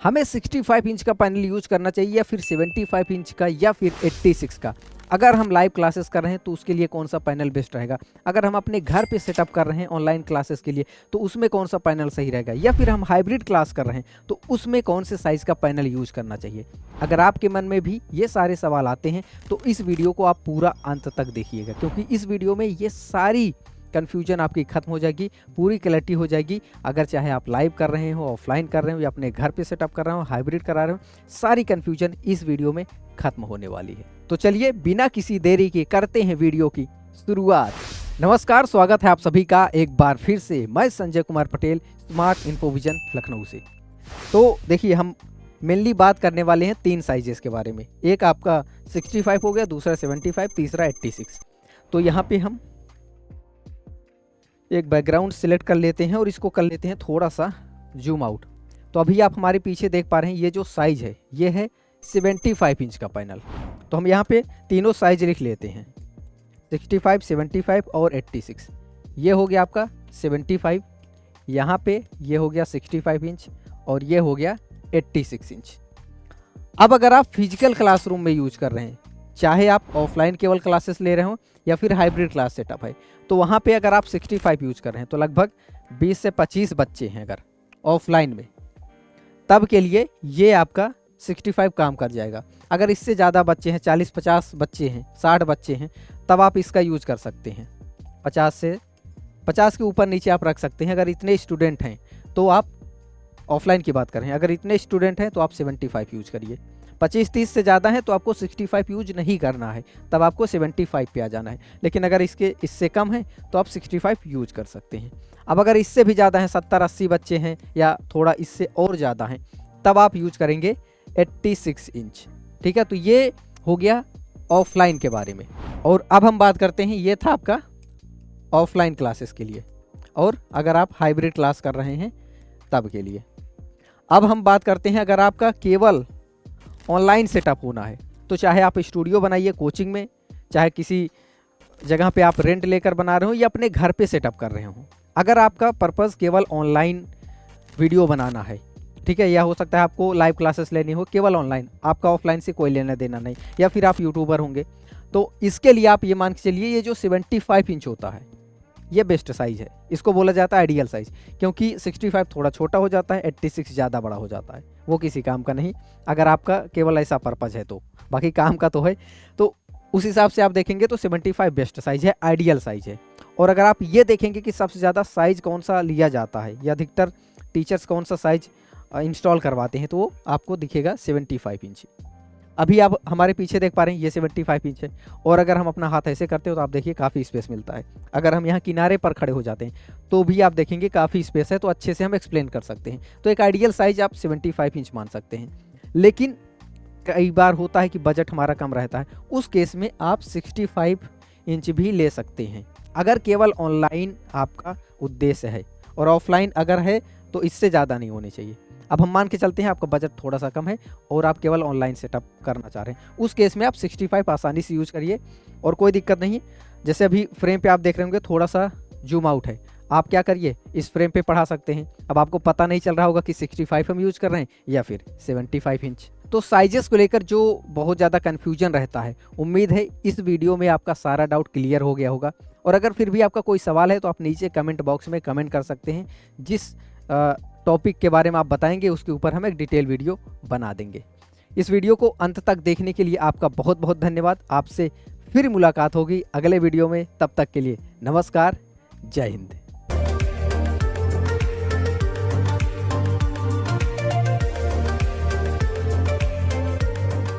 हमें 65 इंच का panel use करना चाहिए या फिर 75 इंच का या फिर 86 का। अगर हम लाइव क्लासेस कर रहे हैं तो उसके लिए कौन सा पैनल बेस्ट रहेगा, अगर हम अपने घर पे सेटअप कर रहे हैं ऑनलाइन क्लासेस के लिए तो उसमें कौन सा पैनल सही रहेगा, या फिर हम हाइब्रिड क्लास कर रहे हैं तो उसमें कौन से साइज़ का पैनल यूज करना चाहिए। अगर आपके मन में भी ये सारे सवाल आते हैं तो इस वीडियो को आप पूरा अंत तक देखिएगा, क्योंकि इस वीडियो में ये सारी कन्फ्यूजन आपकी खत्म हो जाएगी, पूरी क्लैरिटी हो जाएगी। अगर चाहे आप लाइव कर रहे हो, ऑफलाइन कर रहे हो या अपने घर पे सेटअप कर रहे हो, हाइब्रिड करा रहे हो, सारी कन्फ्यूजन इस वीडियो में खत्म होने वाली है। तो चलिए बिना किसी देरी के करते हैं वीडियो की शुरुआत। नमस्कार, स्वागत है आप सभी का एक बार फिर से। मैं संजय कुमार पटेल, स्मार्ट इन्फोविजन लखनऊ से। तो देखिए, हम मेनली बात करने वाले हैं 3 साइजेस के बारे में। एक आपका 65 हो गया, दूसरा 75, तीसरा 86। तो यहाँ पे हम एक बैकग्राउंड सिलेक्ट कर लेते हैं और इसको कर लेते हैं थोड़ा सा जूम आउट। तो अभी आप हमारे पीछे देख पा रहे हैं ये जो साइज़ है ये है 75 इंच का पैनल। तो हम यहाँ पे तीनों साइज लिख लेते हैं, 65, 75 और 86। ये हो गया आपका 75, यहाँ पे ये हो गया 65 इंच और ये हो गया 86 इंच। अब अगर आप फिजिकल क्लासरूम में यूज कर रहे हैं, चाहे आप ऑफलाइन केवल क्लासेस ले रहे हो या फिर हाइब्रिड क्लास सेटअप है, तो वहाँ पे अगर आप 65 यूज कर रहे हैं तो लगभग 20 से 25 बच्चे हैं अगर ऑफलाइन में, तब के लिए ये आपका 65 काम कर जाएगा। अगर इससे ज़्यादा बच्चे हैं, 40-50 बच्चे हैं, 60 बच्चे हैं, तब आप इसका यूज कर सकते हैं। 50 के ऊपर नीचे आप रख सकते हैं। अगर इतने स्टूडेंट हैं तो आप ऑफलाइन की बात करें, अगर इतने स्टूडेंट हैं तो आप 75 यूज करिए। 25-30 से ज़्यादा है तो आपको 65 यूज नहीं करना है, तब आपको 75 पे आ जाना है। लेकिन अगर इससे कम है तो आप 65 यूज कर सकते हैं। अब अगर इससे भी ज़्यादा है, 70-80 बच्चे हैं या थोड़ा इससे और ज़्यादा हैं, तब आप यूज करेंगे 86 इंच। ठीक है, तो ये हो गया ऑफलाइन के बारे में। और अब हम बात करते हैं, ये था आपका ऑफलाइन क्लासेस के लिए, और अगर आप हाइब्रिड क्लास कर रहे हैं तब के लिए। अब हम बात करते हैं, अगर आपका केवल ऑनलाइन सेटअप होना है तो चाहे आप स्टूडियो बनाइए कोचिंग में, चाहे किसी जगह पे आप रेंट लेकर बना रहे हो या अपने घर पे सेटअप कर रहे हो। अगर आपका पर्पज़ केवल ऑनलाइन वीडियो बनाना है, ठीक है, या हो सकता है आपको लाइव क्लासेस लेनी हो केवल ऑनलाइन, आपका ऑफलाइन से कोई लेना देना नहीं, या फिर आप यूट्यूबर होंगे, तो इसके लिए आप ये मान के चलिए ये जो 75 इंच होता है ये बेस्ट साइज़ है। इसको बोला जाता है आइडियल साइज़, क्योंकि 65 थोड़ा छोटा हो जाता है, 86 ज़्यादा बड़ा हो जाता है। वो किसी काम का नहीं अगर आपका केवल ऐसा पर्पज़ है तो, बाकी काम का तो है। तो उस हिसाब से आप देखेंगे तो 75 बेस्ट साइज़ है, आइडियल साइज़ है। और अगर आप ये देखेंगे कि सबसे ज़्यादा साइज़ कौन सा लिया जाता है या अधिकतर टीचर्स कौन सा साइज़ इंस्टॉल करवाते हैं, तो वो आपको दिखेगा 75 इंच। अभी आप हमारे पीछे देख पा रहे हैं ये 75 इंच है, और अगर हम अपना हाथ ऐसे करते हो तो आप देखिए काफ़ी स्पेस मिलता है। अगर हम यहाँ किनारे पर खड़े हो जाते हैं तो भी आप देखेंगे काफ़ी स्पेस है, तो अच्छे से हम एक्सप्लेन कर सकते हैं। तो एक आइडियल साइज़ आप 75 इंच मान सकते हैं। लेकिन कई बार होता है कि बजट हमारा कम रहता है, उस केस में आप 65 इंच भी ले सकते हैं, अगर केवल ऑनलाइन आपका उद्देश्य है। और ऑफलाइन अगर है तो इससे ज़्यादा नहीं होनी चाहिए। अब हम मान के चलते हैं आपका बजट थोड़ा सा कम है और आप केवल ऑनलाइन सेटअप करना चाह रहे हैं, उस केस में आप 65 आसानी से यूज करिए और कोई दिक्कत नहीं है। जैसे अभी फ्रेम पे आप देख रहे होंगे थोड़ा सा जूम आउट है, आप क्या करिए इस फ्रेम पे पढ़ा सकते हैं। अब आपको पता नहीं चल रहा होगा कि 65 हम यूज कर रहे हैं या फिर 75 इंच। तो साइजेस को लेकर जो बहुत ज़्यादा कन्फ्यूजन रहता है, उम्मीद है इस वीडियो में आपका सारा डाउट क्लियर हो गया होगा। और अगर फिर भी आपका कोई सवाल है तो आप नीचे कमेंट बॉक्स में कमेंट कर सकते हैं। जिस टॉपिक के बारे में आप बताएंगे उसके ऊपर हम एक डिटेल वीडियो बना देंगे। इस वीडियो को अंत तक देखने के लिए आपका बहुत बहुत धन्यवाद। आपसे फिर मुलाकात होगी अगले वीडियो में, तब तक के लिए नमस्कार, जय हिंद।